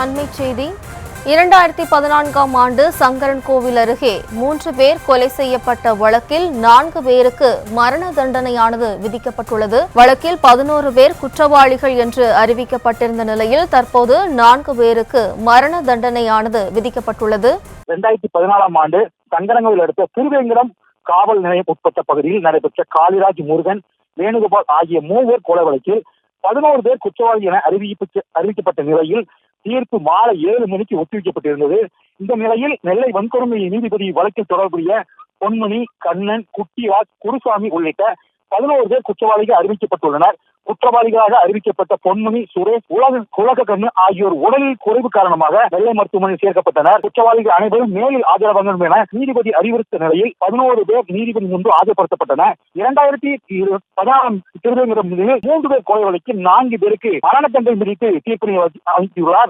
அண்மைச் செய்தி 2014ஆம் ஆண்டு சங்கரன்கோவில் அருகே 3 பேர் கொலை செய்யப்பட்ட வழக்கில் 4 பேருக்கு மரண தண்டனையானது விதிக்கப்பட்டுள்ளது. வழக்கில் 11 பேர் குற்றவாளிகள் என்று அறிவிக்கப்பட்டிருந்த நிலையில் தற்போது 4 பேருக்கு மரண தண்டனையானது விதிக்கப்பட்டுள்ளது. 2014ஆம் ஆண்டு சங்கரன்கோவில் அடுத்த திருவேங்கடம் காவல் நிலையம் உட்பட்ட பகுதியில் நடைபெற்ற காளிராஜ், முருகன், வேணுகோபால் ஆகிய 3 பேர் கொலை வழக்கில் 11 பேர் குற்றவாளி என அறிவிக்கப்பட்ட நிலையில் தீர்ப்பு மாலை 7 மணிக்கு ஒத்திவைக்கப்பட்டிருந்தது. இந்த நிலையில் நெல்லை வன்கொடுமை நீதிபதி வழக்கில் தொடர்புடைய பொன்மணி, கண்ணன், குட்டிராஜ், குருசாமி உள்ளிட்ட 11 பேர் குற்றவாளிகள் அறிவிக்கப்பட்டுள்ளனர். குற்றவாளிகளாக அறிவிக்கப்பட்ட பொன்மணி, சுரேஷ், உலகக்கண்ணு ஆகியோர் உடலில் குறைவு காரணமாக நெல்லை மருத்துவமனையில் சேர்க்கப்பட்டனர். குற்றவாளிகள் அனைவரும் நேரில் ஆஜராக வேண்டும் என நீதிபதி அறிவுறுத்த நிலையில் 11 பேர் நீதிபதி முன்பு ஆஜர்படுத்தப்பட்டனர். 2016 திருவேங்கடம் 3 பேர் கொலை வழக்கில் 4 பேருக்கு மரண தண்டனை விதித்து தீர்ப்பினை அளித்துள்ளார்.